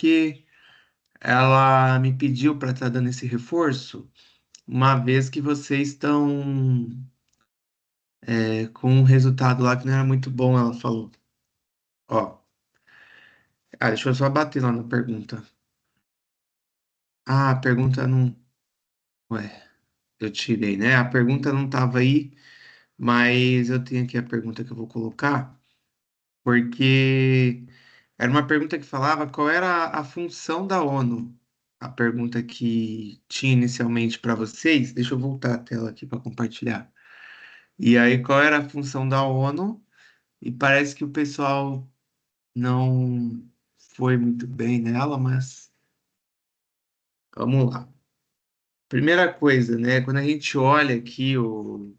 porque ela me pediu para estar dando esse reforço, uma vez que vocês estão com um resultado lá que não era muito bom, ela falou. Ó, deixa eu só bater lá na pergunta. Ah, a pergunta não. Ué, eu tirei, né? A pergunta não estava aí, mas eu tenho aqui a pergunta que eu vou colocar, porque era uma pergunta que falava qual era a função da ONU. A pergunta que tinha inicialmente para vocês, deixa eu voltar a tela aqui para compartilhar. E aí, qual era a função da ONU? E parece que o pessoal não foi muito bem nela, mas vamos lá. Primeira coisa, né? Quando a gente olha aqui o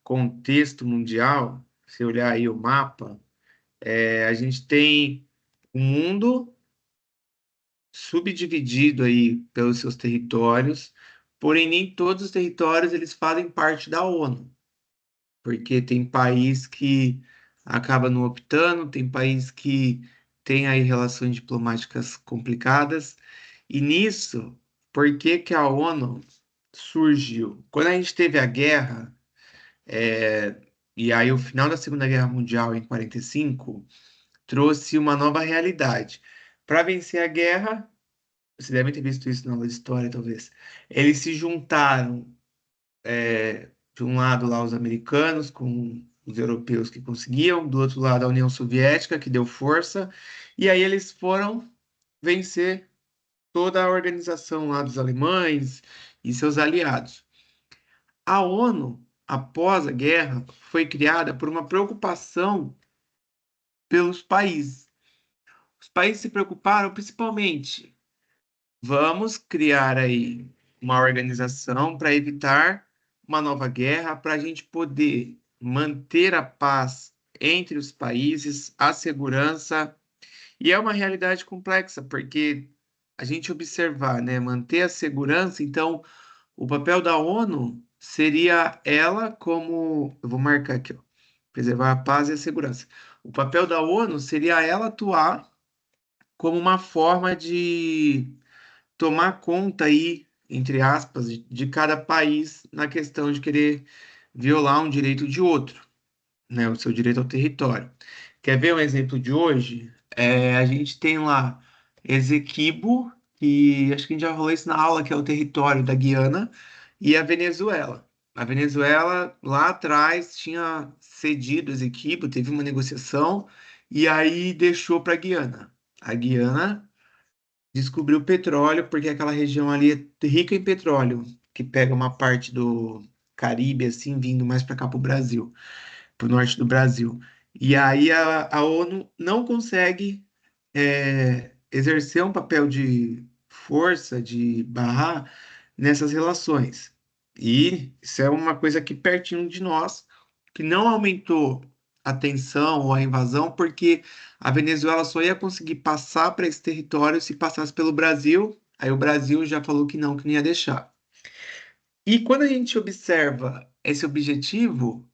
contexto mundial, se olhar aí o mapa, a gente tem o mundo subdividido aí pelos seus territórios, porém nem todos os territórios eles fazem parte da ONU, porque tem país que acaba não optando, tem país que tem aí relações diplomáticas complicadas, e nisso, por que que a ONU surgiu? Quando a gente teve a guerra, e aí o final da Segunda Guerra Mundial em 45 trouxe uma nova realidade. Para vencer a guerra, você deve ter visto isso na aula de história, talvez. Eles se juntaram, de um lado lá os americanos com os europeus que conseguiam, do outro lado a União Soviética que deu força, e aí eles foram vencer toda a organização lá dos alemães e seus aliados. A ONU, após a guerra, foi criada por uma preocupação pelos países. Os países se preocuparam principalmente, vamos criar aí uma organização para evitar uma nova guerra, para a gente poder manter a paz entre os países, a segurança. E é uma realidade complexa, porque a gente observar, né, manter a segurança, então o papel da ONU seria ela como, eu vou marcar aqui, ó, preservar a paz e a segurança. O papel da ONU seria ela atuar como uma forma de tomar conta aí, entre aspas, de cada país na questão de querer violar um direito de outro, né? O seu direito ao território. Quer ver um exemplo de hoje? A gente tem lá Esequibo, que acho que a gente já falou isso na aula, que é o território da Guiana, e a Venezuela. A Venezuela, lá atrás, tinha cedido Esequibo, teve uma negociação, e aí deixou para a Guiana. A Guiana descobriu petróleo, porque aquela região ali é rica em petróleo, que pega uma parte do Caribe, assim, vindo mais para cá para o Brasil, para o norte do Brasil. E aí a ONU não consegue exercer um papel de força, de barrar nessas relações. E isso é uma coisa aqui pertinho de nós, que não aumentou a tensão ou a invasão, porque a Venezuela só ia conseguir passar para esse território se passasse pelo Brasil. Aí o Brasil já falou que não ia deixar. E quando a gente observa esse objetivo,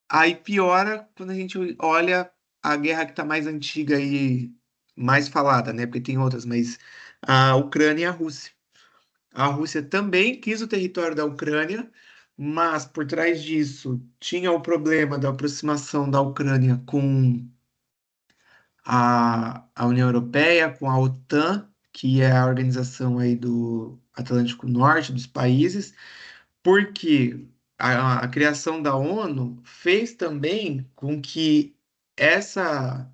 aí piora quando a gente olha a guerra que está mais antiga e mais falada, né? Porque tem outras, mas a Ucrânia e a Rússia. A Rússia também quis o território da Ucrânia, mas por trás disso tinha o problema da aproximação da Ucrânia com a União Europeia, com a OTAN, que é a organização aí do Atlântico Norte dos países, porque a criação da ONU fez também com que essa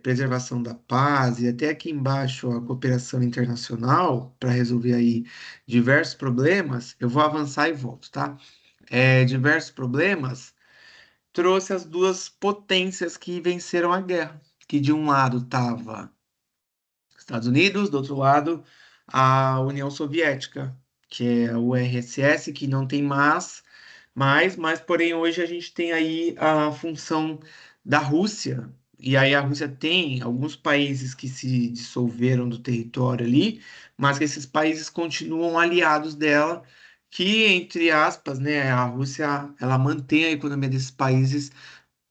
preservação da paz e até aqui embaixo a cooperação internacional para resolver aí diversos problemas, eu vou avançar e volto, tá? Diversos problemas trouxe as duas potências que venceram a guerra, que de um lado estava Estados Unidos, do outro lado a União Soviética, que é a URSS, que não tem mas porém hoje a gente tem aí a função da Rússia, e aí a Rússia tem alguns países que se dissolveram do território ali, mas que esses países continuam aliados dela, que, entre aspas, né, a Rússia, ela mantém a economia desses países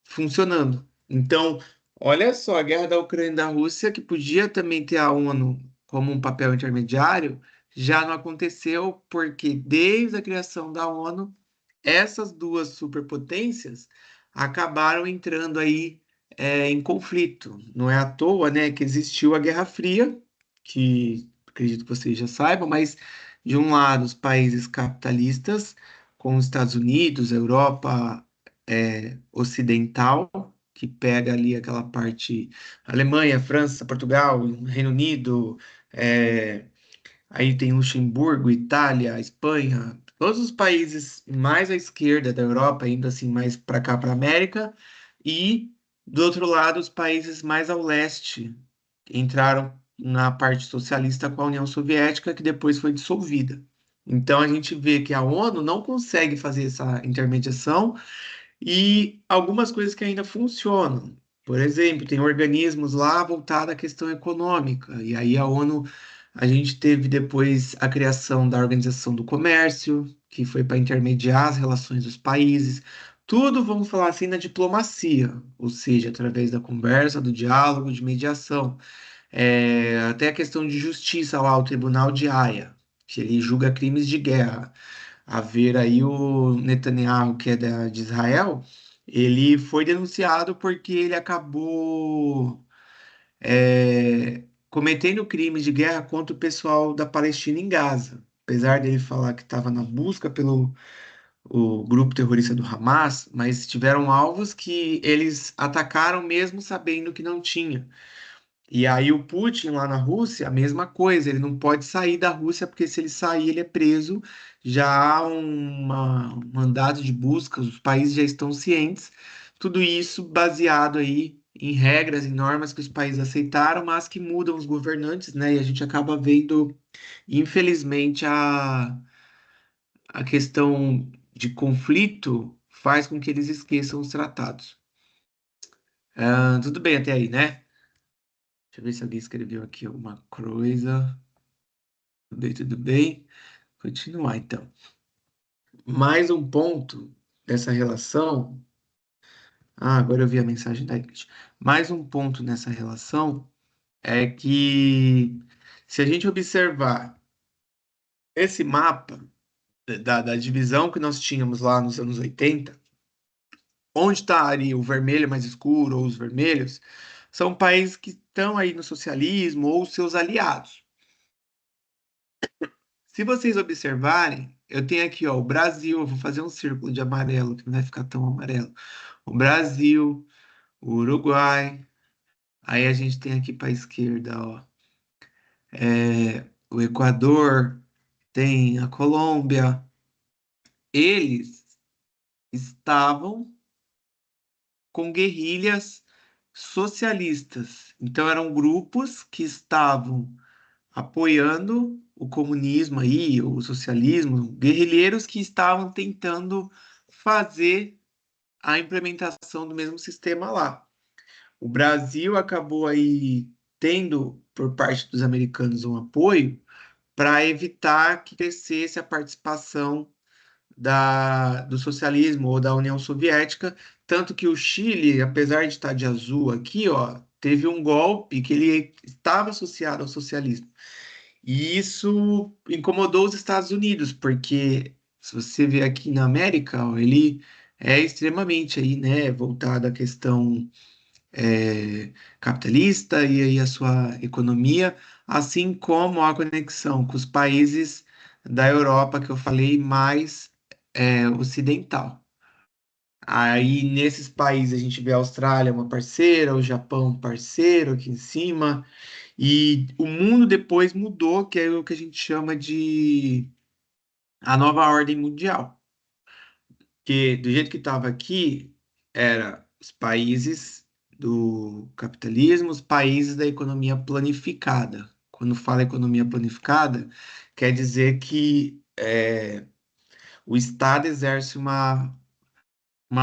funcionando. Então, Olha só, a guerra da Ucrânia e da Rússia, que podia também ter a ONU como um papel intermediário, já não aconteceu porque desde a criação da ONU, essas duas superpotências acabaram entrando aí em conflito. Não é à toa, né, que existiu a Guerra Fria, que acredito que vocês já saibam, mas de um lado os países capitalistas, com os Estados Unidos, Europa Ocidental, que pega ali aquela parte Alemanha, França, Portugal, Reino Unido, é, aí tem Luxemburgo, Itália, Espanha, todos os países mais à esquerda da Europa, indo assim mais para cá, para a América, e do outro lado, os países mais ao leste entraram na parte socialista com a União Soviética, que depois foi dissolvida. Então a gente vê que a ONU não consegue fazer essa intermediação e algumas coisas que ainda funcionam. Por exemplo, tem organismos lá voltados à questão econômica, e aí a ONU, a gente teve depois a criação da Organização do Comércio, que foi para intermediar as relações dos países. Tudo, vamos falar assim, na diplomacia, ou seja, através da conversa, do diálogo, de mediação. Até a questão de justiça lá, o Tribunal de Haia, que ele julga crimes de guerra. A ver aí o Netanyahu, que é de Israel, ele foi denunciado porque ele acabou cometendo crimes de guerra contra o pessoal da Palestina em Gaza. Apesar dele falar que estava na busca pelo o grupo terrorista do Hamas, mas tiveram alvos que eles atacaram mesmo sabendo que não tinha. E aí o Putin lá na Rússia, a mesma coisa, ele não pode sair da Rússia porque se ele sair ele é preso. Já há um mandato de busca, os países já estão cientes. Tudo isso baseado aí em regras e normas que os países aceitaram, mas que mudam os governantes, né? E a gente acaba vendo, infelizmente, a questão de conflito faz com que eles esqueçam os tratados. Tudo bem até aí, né? Deixa eu ver se alguém escreveu aqui alguma coisa. Tudo bem, tudo bem. Continuar, então. Mais um ponto dessa relação. Ah, agora eu vi a mensagem da Ingrid. Mais um ponto nessa relação é que, se a gente observar esse mapa da divisão que nós tínhamos lá nos anos 80, onde está ali o vermelho mais escuro ou os vermelhos, são países que estão aí no socialismo ou seus aliados. Se vocês observarem, eu tenho aqui, ó, o Brasil, eu vou fazer um círculo de amarelo, que não vai ficar tão amarelo. O Brasil, o Uruguai, aí a gente tem aqui para a esquerda, ó, o Equador, tem a Colômbia. Eles estavam com guerrilhas socialistas. Então eram grupos que estavam apoiando o comunismo aí, o socialismo, guerrilheiros que estavam tentando fazer a implementação do mesmo sistema lá. O Brasil acabou aí tendo, por parte dos americanos, um apoio para evitar que crescesse a participação do socialismo ou da União Soviética, tanto que o Chile, apesar de estar de azul aqui, ó, teve um golpe que ele estava associado ao socialismo. E isso incomodou os Estados Unidos, porque se você vê aqui na América, ó, ele é extremamente aí, né, voltado à questão capitalista e aí a sua economia, assim como a conexão com os países da Europa que eu falei mais ocidental. Aí nesses países a gente vê a Austrália uma parceira, o Japão um parceiro aqui em cima, e o mundo depois mudou, que é o que a gente chama de a nova ordem mundial. Que do jeito que estava aqui, era os países do capitalismo, os países da economia planificada. Quando fala economia planificada, quer dizer que o Estado exerce uma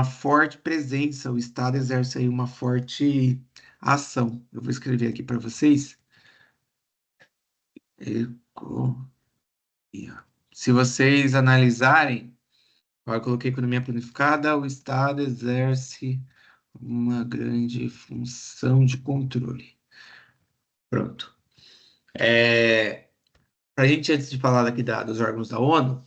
forte presença, o Estado exerce aí uma forte ação. Eu vou escrever aqui para vocês. Economia. Se vocês analisarem, eu coloquei economia planificada, o Estado exerce Uma grande função de controle. Pronto. Para a gente, antes de falar aqui dos órgãos da ONU,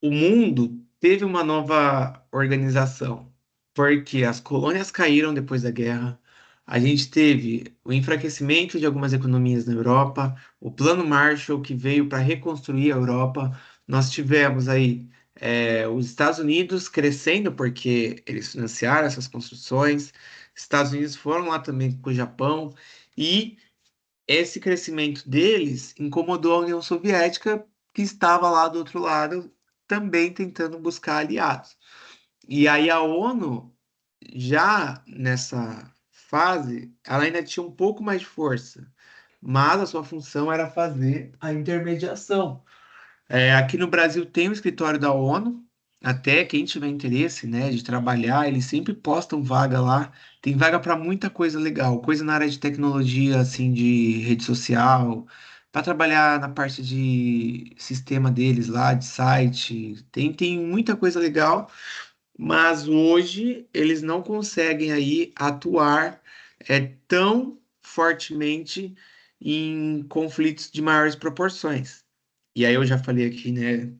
o mundo teve uma nova organização, porque as colônias caíram depois da guerra, a gente teve o enfraquecimento de algumas economias na Europa, o Plano Marshall que veio para reconstruir a Europa, nós tivemos aí os Estados Unidos crescendo porque eles financiaram essas construções, Estados Unidos foram lá também com o Japão, e esse crescimento deles incomodou a União Soviética, que estava lá do outro lado, também tentando buscar aliados. E aí a ONU, já nessa fase, ela ainda tinha um pouco mais de força, mas a sua função era fazer a intermediação. Aqui no Brasil tem o escritório da ONU, até quem tiver interesse, né, de trabalhar, eles sempre postam vaga lá. Tem vaga para muita coisa legal, coisa na área de tecnologia, assim, de rede social, para trabalhar na parte de sistema deles lá, de site. Tem muita coisa legal, mas hoje eles não conseguem aí atuar tão fortemente em conflitos de maiores proporções. E aí eu já falei aqui, né,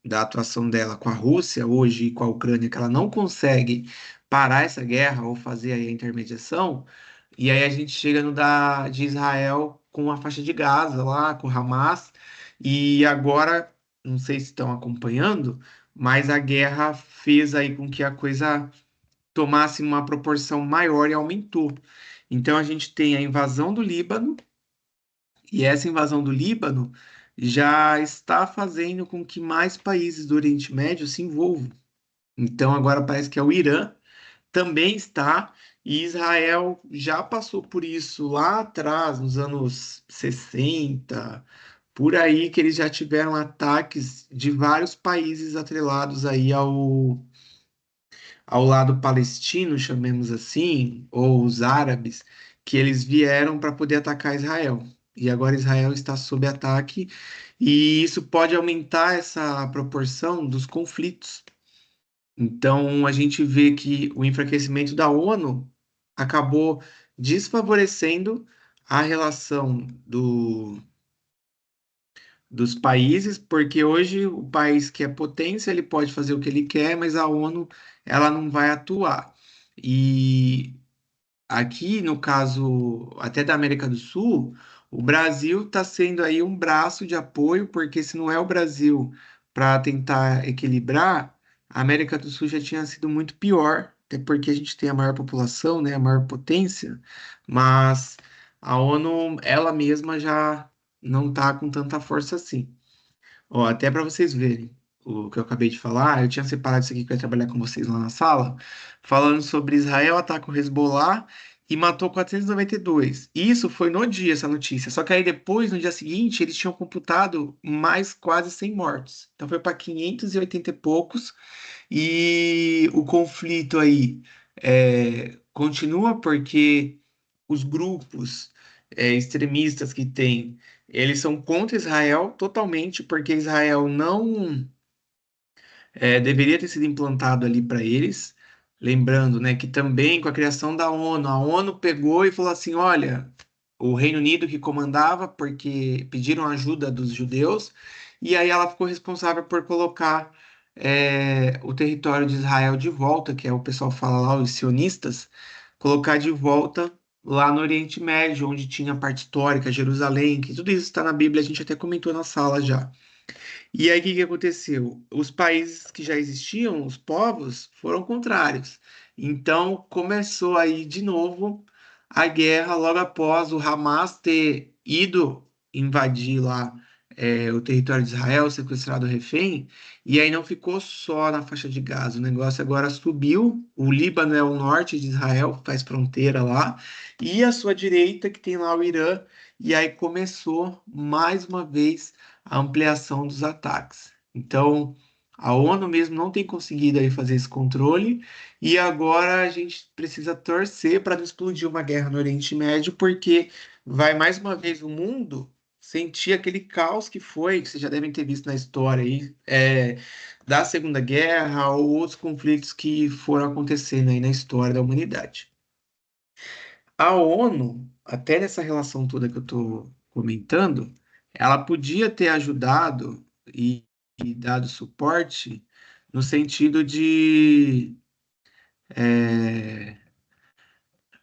da atuação dela com a Rússia hoje e com a Ucrânia, que ela não consegue parar essa guerra ou fazer aí a intermediação. E aí a gente chega no de Israel com a faixa de Gaza lá, com o Hamas. E agora, não sei se estão acompanhando, mas a guerra fez aí com que a coisa tomasse uma proporção maior e aumentou. Então a gente tem a invasão do Líbano, e essa invasão do Líbano já está fazendo com que mais países do Oriente Médio se envolvam. Então agora parece que é o Irã também está, e Israel já passou por isso lá atrás, nos anos 60, por aí que eles já tiveram ataques de vários países atrelados aí ao lado palestino, chamemos assim, ou os árabes, que eles vieram para poder atacar Israel. E agora Israel está sob ataque, e isso pode aumentar essa proporção dos conflitos. Então, a gente vê que o enfraquecimento da ONU acabou desfavorecendo a relação dos países, porque hoje o país que é potência, ele pode fazer o que ele quer, mas a ONU, ela não vai atuar. E aqui, no caso, até da América do Sul, o Brasil está sendo aí um braço de apoio, porque se não é o Brasil para tentar equilibrar, a América do Sul já tinha sido muito pior, até porque a gente tem a maior população, né, a maior potência, mas a ONU, ela mesma já não está com tanta força assim. Ó, até para vocês verem o que eu acabei de falar, eu tinha separado isso aqui que eu ia trabalhar com vocês lá na sala, falando sobre Israel ataca o Hezbollah e matou 492. Isso foi no dia, essa notícia. Só que aí depois, no dia seguinte, eles tinham computado mais quase 100 mortos. Então foi para 580 e poucos. E o conflito aí continua porque os grupos extremistas que tem, eles são contra Israel totalmente, porque Israel não deveria ter sido implantado ali para eles. Lembrando, né, que também com a criação da ONU, a ONU pegou e falou assim: olha, o Reino Unido que comandava, porque pediram ajuda dos judeus, e aí ela ficou responsável por colocar o território de Israel de volta, que é o pessoal fala lá, os sionistas, colocar de volta lá no Oriente Médio, onde tinha a parte histórica, Jerusalém, que tudo isso está na Bíblia, a gente até comentou na sala já. E aí, o que que aconteceu? Os países que já existiam, os povos, foram contrários. Então, começou aí de novo a guerra logo após o Hamas ter ido invadir lá o território de Israel, sequestrado refém, e aí não ficou só na faixa de Gaza. O negócio agora subiu. O Líbano é o norte de Israel, faz fronteira lá, e a sua direita, que tem lá o Irã, e aí começou mais uma vez a ampliação dos ataques. Então, a ONU mesmo não tem conseguido aí fazer esse controle, e agora a gente precisa torcer para não explodir uma guerra no Oriente Médio, porque vai mais uma vez o mundo sentir aquele caos que foi, que vocês já devem ter visto na história aí, da Segunda Guerra ou outros conflitos que foram acontecendo aí na história da humanidade. A ONU, até nessa relação toda que eu estou comentando, ela podia ter ajudado e dado suporte no sentido de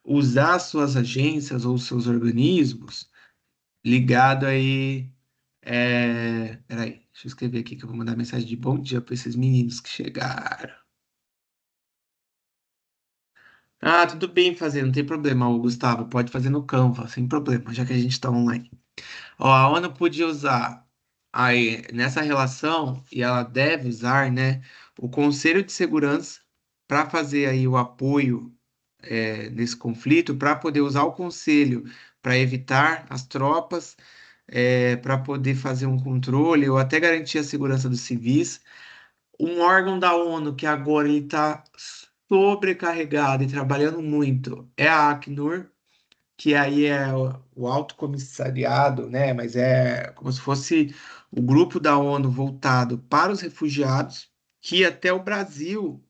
usar suas agências ou seus organismos ligado aí. Peraí, deixa eu escrever aqui que eu vou mandar mensagem de bom dia para esses meninos que chegaram. Ah, tudo bem fazer, não tem problema, ô Gustavo. Pode fazer no Canva, sem problema, já que a gente está online. Ó, a ONU podia usar aí nessa relação, e ela deve usar, né, o Conselho de Segurança para fazer aí o apoio nesse conflito, para poder usar o Conselho para evitar as tropas, para poder fazer um controle ou até garantir a segurança dos civis. Um órgão da ONU que agora ele está sobrecarregado e trabalhando muito é a Acnur, que aí é o Alto Comissariado, né? Mas é como se fosse o grupo da ONU voltado para os refugiados, que até o Brasil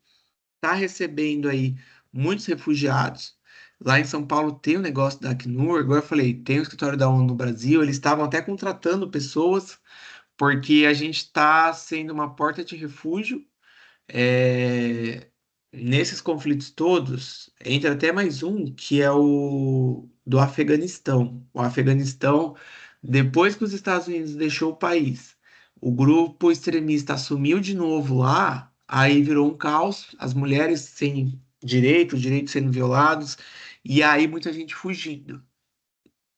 está recebendo aí muitos refugiados. Lá em São Paulo tem o negócio da Acnur, agora eu falei, tem o escritório da ONU no Brasil, eles estavam até contratando pessoas, porque a gente está sendo uma porta de refúgio nesses conflitos todos, entra até mais um, que é o do Afeganistão. O Afeganistão, depois que os Estados Unidos deixou o país, o grupo extremista assumiu de novo lá, aí virou um caos, as mulheres sem direito, os direitos sendo violados, e aí muita gente fugindo.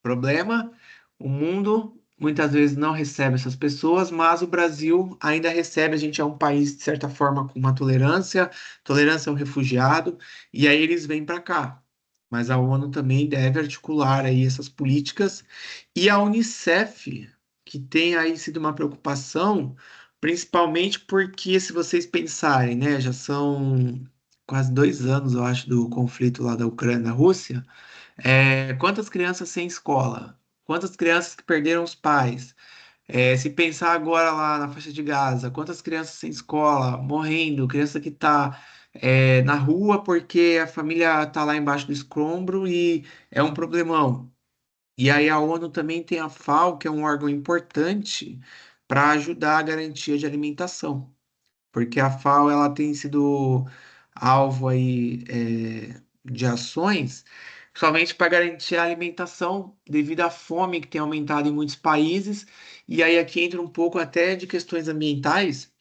Problema, o mundo muitas vezes não recebe essas pessoas, mas o Brasil ainda recebe. A gente é um país, de certa forma, com uma tolerância, tolerância ao refugiado, e aí eles vêm para cá. Mas a ONU também deve articular aí essas políticas, e a Unicef, que tem aí sido uma preocupação, principalmente porque, se vocês pensarem, né, já são quase 2 anos, eu acho, do conflito lá da Ucrânia e da Rússia. Quantas crianças sem escola? Quantas crianças que perderam os pais? Se pensar agora lá na faixa de Gaza, quantas crianças sem escola, morrendo, criança que está na rua porque a família está lá embaixo do escombro e é um problemão. E aí a ONU também tem a FAO, que é um órgão importante para ajudar a garantia de alimentação, porque a FAO ela tem sido alvo aí, de ações somente para garantir a alimentação devido à fome que tem aumentado em muitos países. E aí aqui entra um pouco até de questões ambientais,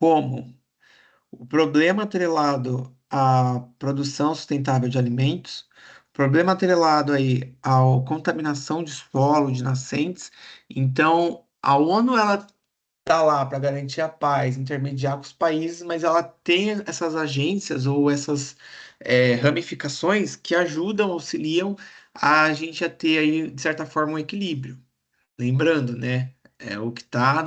como o problema atrelado à produção sustentável de alimentos, problema atrelado aí à contaminação de solo, de nascentes. Então, a ONU ela tá lá para garantir a paz, intermediar com os países, mas ela tem essas agências ou essas ramificações que ajudam, auxiliam a gente a ter aí, de certa forma, um equilíbrio. Lembrando, né? É o que está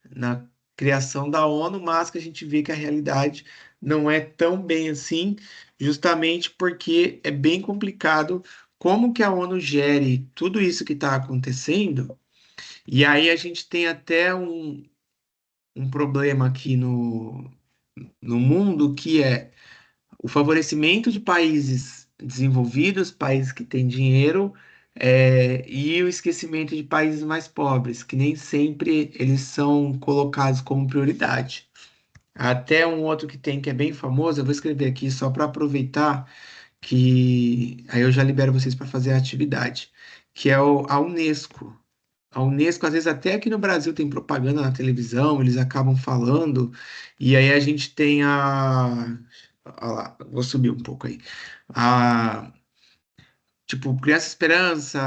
na criação da ONU, mas que a gente vê que a realidade não é tão bem assim, justamente porque é bem complicado como que a ONU gere tudo isso que está acontecendo. E aí a gente tem até um problema aqui no mundo, que é o favorecimento de países desenvolvidos, países que têm dinheiro, e o esquecimento de países mais pobres, que nem sempre eles são colocados como prioridade. Até um outro que tem que é bem famoso, eu vou escrever aqui só para aproveitar que aí eu já libero vocês para fazer a atividade, que é a Unesco. A Unesco, às vezes, até aqui no Brasil tem propaganda na televisão, eles acabam falando, e aí a gente tem lá, vou subir um pouco aí. A, tipo, Criança Esperança,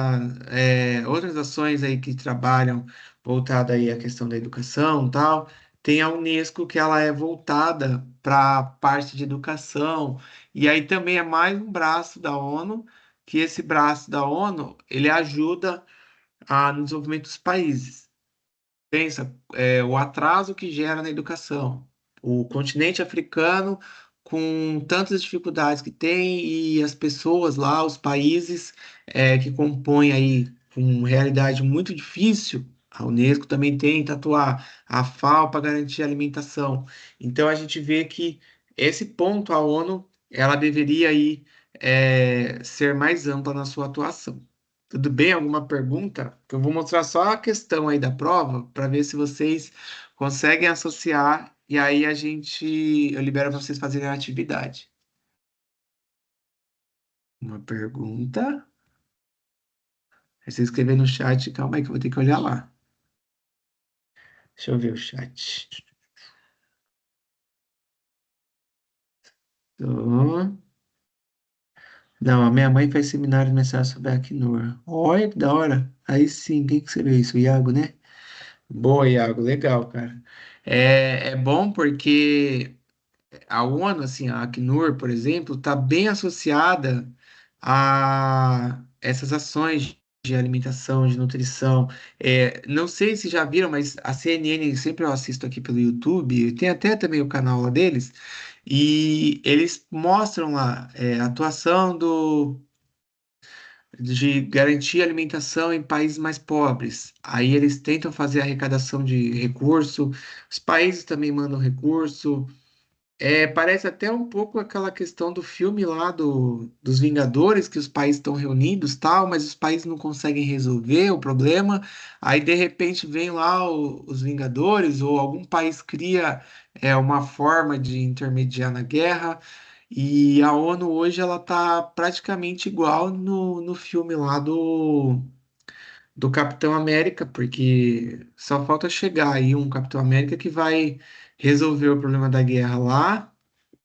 outras ações aí que trabalham voltada aí à questão da educação e tal. Tem a Unesco, que ela é voltada para a parte de educação, e aí também é mais um braço da ONU, que esse braço da ONU, ele ajuda no desenvolvimento dos países. Pensa, o atraso que gera na educação. O continente africano, com tantas dificuldades que tem, e as pessoas lá, os países que compõem aí, com realidade muito difícil, A Unesco também tem tatuar a FAO para garantir a alimentação. Então a gente vê que esse ponto a ONU ela deveria aí ser mais ampla na sua atuação. Tudo bem? Alguma pergunta? Que eu vou mostrar só a questão aí da prova para ver se vocês conseguem associar e aí eu libero para vocês fazerem a atividade. Uma pergunta? Aí você escrever no chat, calma aí que eu vou ter que olhar lá. Deixa eu ver o chat. Tô. Não, a minha mãe faz seminário de mestrado sobre Acnur. Olha que da hora. Aí sim, quem que você vê isso? O Iago, né? Boa, Iago, legal, cara. É bom porque a ONU, assim, a Acnur, por exemplo, está bem associada a essas ações de alimentação, de nutrição. Não sei se já viram, mas a CNN, sempre eu assisto aqui pelo YouTube, tem até também o canal lá deles, e eles mostram lá a atuação de garantir alimentação em países mais pobres. Aí eles tentam fazer arrecadação de recurso, os países também mandam recurso. Parece até um pouco aquela questão do filme lá dos Vingadores, que os países estão reunidos, tal, mas os países não conseguem resolver o problema. Aí, de repente, vem lá os Vingadores, ou algum país cria uma forma de intermediar na guerra. E a ONU hoje ela está praticamente igual no filme lá do Capitão América, porque só falta chegar aí um Capitão América que vai resolver o problema da guerra lá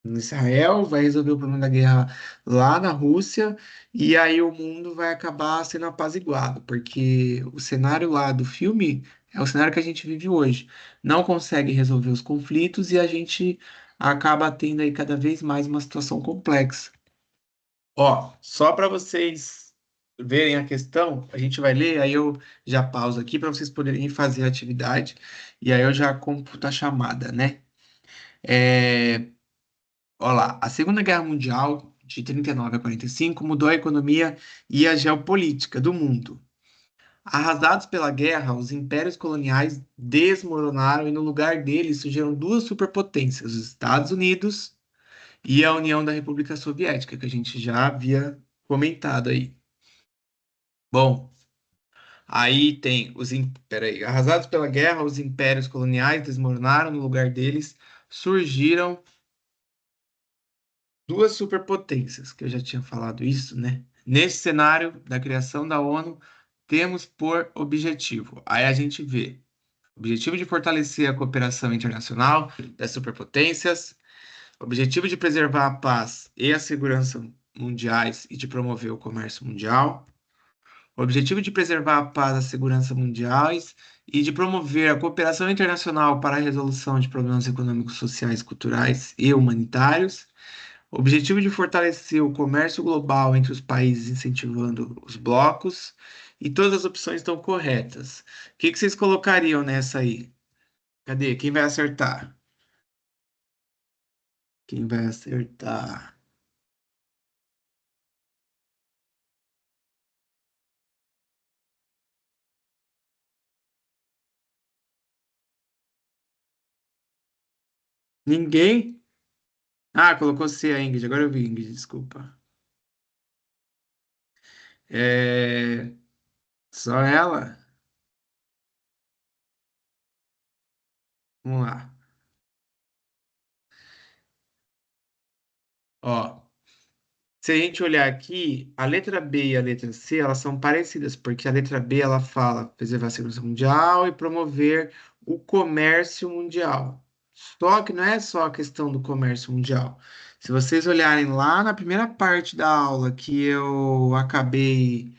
em Israel, vai resolver o problema da guerra lá na Rússia, e aí o mundo vai acabar sendo apaziguado, porque o cenário lá do filme é o cenário que a gente vive hoje. Não consegue resolver os conflitos e a gente acaba tendo aí cada vez mais uma situação complexa. Ó, só para vocês verem a questão, a gente vai ler, aí eu já pauso aqui para vocês poderem fazer a atividade, e aí eu já computo a chamada, né? É, Olha lá, a Segunda Guerra Mundial, de 39 a 45, mudou a economia e a geopolítica do mundo. Arrasados pela guerra, os impérios coloniais desmoronaram e no lugar deles surgiram duas superpotências, os Estados Unidos e a União da República Soviética, que a gente já havia comentado aí. Bom, aí tem peraí, arrasados pela guerra, os impérios coloniais desmoronaram, no lugar deles surgiram duas superpotências, que eu já tinha falado isso, né? Nesse cenário da criação da ONU, temos por objetivo, aí a gente vê, objetivo de fortalecer a cooperação internacional das superpotências, objetivo de preservar a paz e a segurança mundiais e de promover o comércio mundial, objetivo de preservar a paz e a segurança mundiais e de promover a cooperação internacional para a resolução de problemas econômicos, sociais, culturais e humanitários, objetivo de fortalecer o comércio global entre os países, incentivando os blocos, e todas as opções estão corretas. O que que vocês colocariam nessa aí? Cadê? Quem vai acertar? Quem vai acertar? Ninguém? Ah, colocou C a Ingrid. Agora eu vi, Ingrid, desculpa. É... Só ela? Vamos lá. Ó. Se a gente olhar aqui, a letra B e a letra C, elas são parecidas, porque a letra B ela fala preservar a segurança mundial e promover o comércio mundial. Só que não é só a questão do comércio mundial. Se vocês olharem lá na primeira parte da aula que eu acabei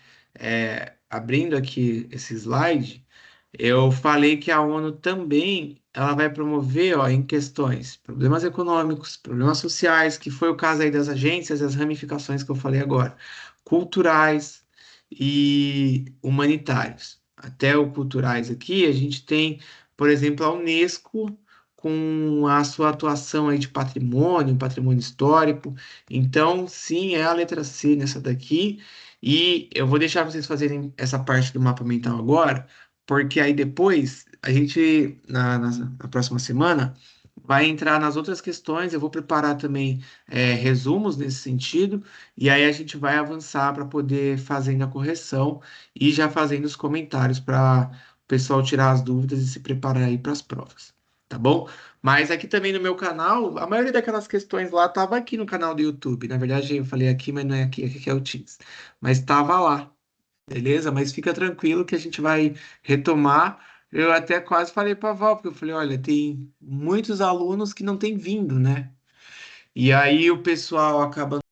abrindo aqui esse slide, eu falei que a ONU também ela vai promover, ó, em questões, problemas econômicos, problemas sociais, que foi o caso aí das agências, as ramificações que eu falei agora, culturais e humanitários. Até o culturais aqui, a gente tem, por exemplo, a Unesco com a sua atuação aí de patrimônio, patrimônio histórico. Então, sim, é a letra C nessa daqui. E eu vou deixar vocês fazerem essa parte do mapa mental agora, porque aí depois a gente, na próxima semana, vai entrar nas outras questões. Eu vou preparar também resumos nesse sentido, e aí a gente vai avançar para poder fazendo a correção e já fazendo os comentários para o pessoal tirar as dúvidas e se preparar aí para as provas. Tá bom? Mas aqui também no meu canal, a maioria daquelas questões lá estava aqui no canal do YouTube. Na verdade, eu falei aqui, mas não é aqui, aqui é o Teams. Mas estava lá. Beleza? Mas fica tranquilo que a gente vai retomar. Eu até quase falei para a Val, porque eu falei, olha, tem muitos alunos que não têm vindo, né? E aí o pessoal acaba